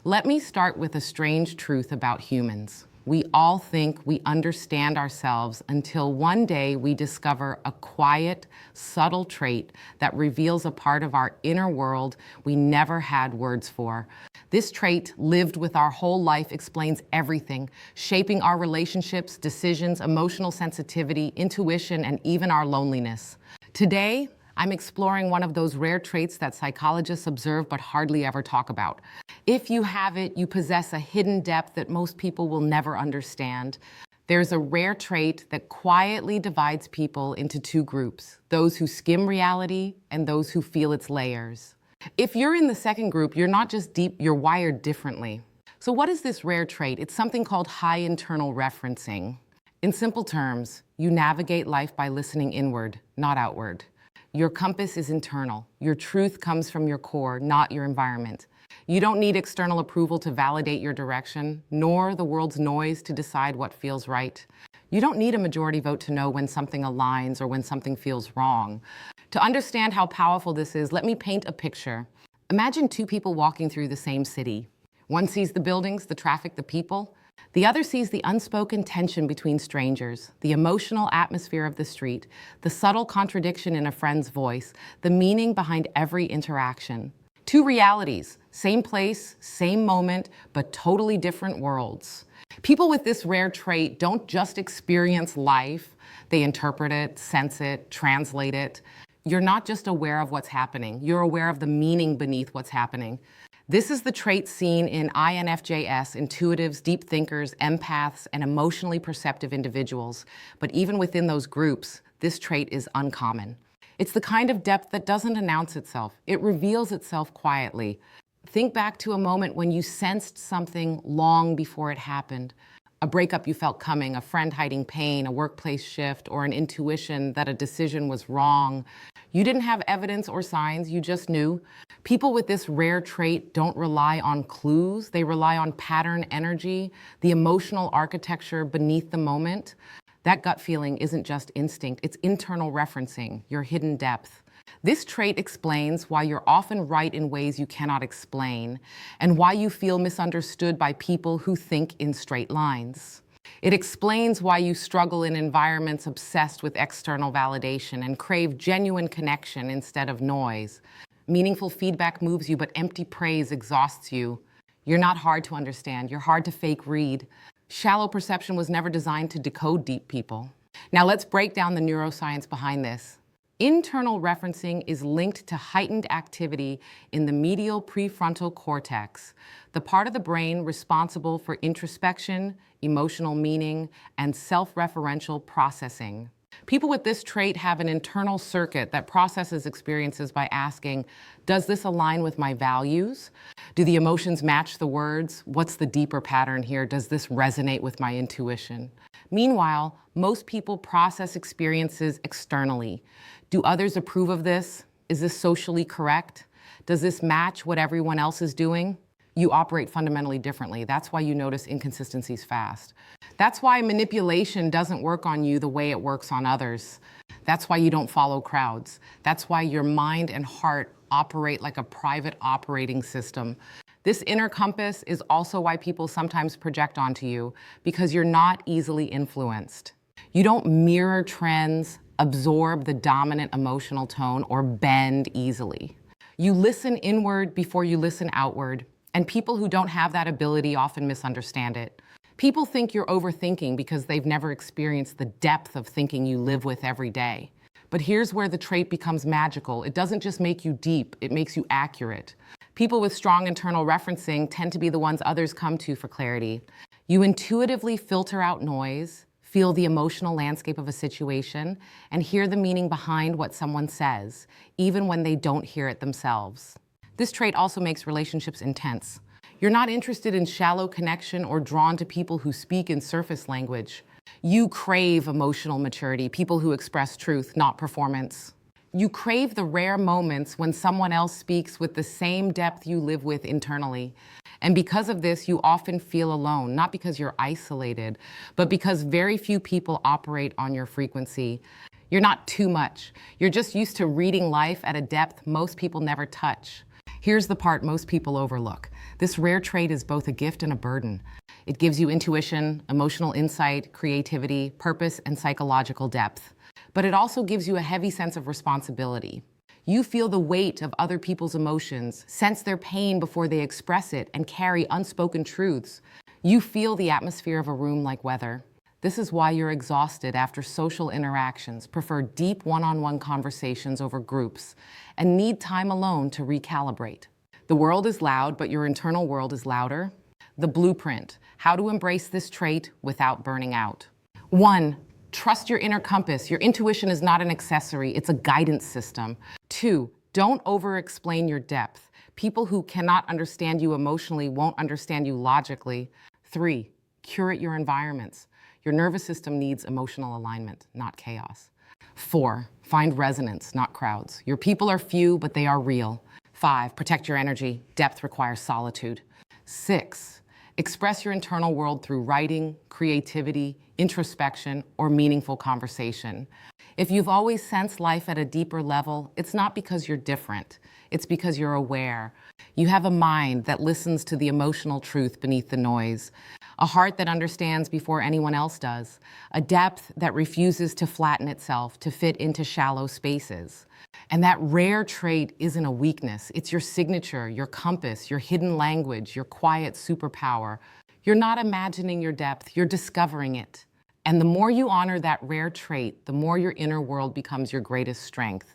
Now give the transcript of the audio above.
Let me start with a strange truth about humans. We all think we understand ourselves until one day we discover a quiet, subtle trait that reveals a part of our inner world we never had words for. This trait, lived with our whole life, explains everything, shaping our relationships, decisions, emotional sensitivity, intuition, and even our loneliness. Today, I'm exploring one of those rare traits that psychologists observe but hardly ever talk about. If you have it, you possess a hidden depth that most people will never understand. There's a rare trait that quietly divides people into two groups, those who skim reality and those who feel its layers. If you're in the second group, you're not just deep, you're wired differently. So what is this rare trait? It's something called high internal referencing. In simple terms, you navigate life by listening inward, not outward. Your compass is internal. Your truth comes from your core, not your environment. You don't need external approval to validate your direction, nor the world's noise to decide what feels right. You don't need a majority vote to know when something aligns or when something feels wrong. To understand how powerful this is, let me paint a picture. Imagine two people walking through the same city. One sees the buildings, the traffic, the people. The other sees the unspoken tension between strangers, the emotional atmosphere of the street, the subtle contradiction in a friend's voice, the meaning behind every interaction. Two realities, same place, same moment, but totally different worlds. People with this rare trait don't just experience life, they interpret it, sense it, translate it. You're not just aware of what's happening, you're aware of the meaning beneath what's happening. This is the trait seen in INFJs, intuitives, deep thinkers, empaths, and emotionally perceptive individuals. But even within those groups, this trait is uncommon. It's the kind of depth that doesn't announce itself. It reveals itself quietly. Think back to a moment when you sensed something long before it happened. A breakup you felt coming, a friend hiding pain, a workplace shift, or an intuition that a decision was wrong. You didn't have evidence or signs, you just knew. People with this rare trait don't rely on clues, they rely on pattern energy, the emotional architecture beneath the moment. That gut feeling isn't just instinct, it's internal referencing, your hidden depth. This trait explains why you're often right in ways you cannot explain, and why you feel misunderstood by people who think in straight lines. It explains why you struggle in environments obsessed with external validation and crave genuine connection instead of noise. Meaningful feedback moves you, but empty praise exhausts you. You're not hard to understand, you're hard to fake read. Shallow perception was never designed to decode deep people. Now let's break down the neuroscience behind this. Internal referencing is linked to heightened activity in the medial prefrontal cortex, the part of the brain responsible for introspection, emotional meaning, and self-referential processing. People with this trait have an internal circuit that processes experiences by asking, does this align with my values? Do the emotions match the words? What's the deeper pattern here? Does this resonate with my intuition? Meanwhile, most people process experiences externally. Do others approve of this? Is this socially correct? Does this match what everyone else is doing? You operate fundamentally differently. That's why you notice inconsistencies fast. That's why manipulation doesn't work on you the way it works on others. That's why you don't follow crowds. That's why your mind and heart operate like a private operating system. This inner compass is also why people sometimes project onto you, because you're not easily influenced. You don't mirror trends, absorb the dominant emotional tone, or bend easily. You listen inward before you listen outward, and people who don't have that ability often misunderstand it. People think you're overthinking because they've never experienced the depth of thinking you live with every day. But here's where the trait becomes magical. It doesn't just make you deep, it makes you accurate. People with strong internal referencing tend to be the ones others come to for clarity. You intuitively filter out noise, feel the emotional landscape of a situation, and hear the meaning behind what someone says, even when they don't hear it themselves. This trait also makes relationships intense. You're not interested in shallow connection or drawn to people who speak in surface language. You crave emotional maturity, people who express truth, not performance. You crave the rare moments when someone else speaks with the same depth you live with internally. And because of this, you often feel alone, not because you're isolated, but because very few people operate on your frequency. You're not too much. You're just used to reading life at a depth most people never touch. Here's the part most people overlook. This rare trait is both a gift and a burden. It gives you intuition, emotional insight, creativity, purpose, and psychological depth. But it also gives you a heavy sense of responsibility. You feel the weight of other people's emotions, sense their pain before they express it, and carry unspoken truths. You feel the atmosphere of a room like weather. This is why you're exhausted after social interactions, prefer deep one-on-one conversations over groups, and need time alone to recalibrate. The world is loud, but your internal world is louder. The blueprint: how to embrace this trait without burning out. 1. Trust your inner compass. Your intuition is not an accessory, it's a guidance system. 2. Don't over-explain your depth. People who cannot understand you emotionally won't understand you logically. 3. Curate your environments. Your nervous system needs emotional alignment, not chaos. 4. Find resonance, not crowds. Your people are few, but they are real. 5. Protect your energy. Depth requires solitude. 6. Express your internal world through writing, creativity, introspection, or meaningful conversation. If you've always sensed life at a deeper level, it's not because you're different. It's because you're aware. You have a mind that listens to the emotional truth beneath the noise, a heart that understands before anyone else does, a depth that refuses to flatten itself to fit into shallow spaces. And that rare trait isn't a weakness. It's your signature, your compass, your hidden language, your quiet superpower. You're not imagining your depth, you're discovering it. And the more you honor that rare trait, the more your inner world becomes your greatest strength.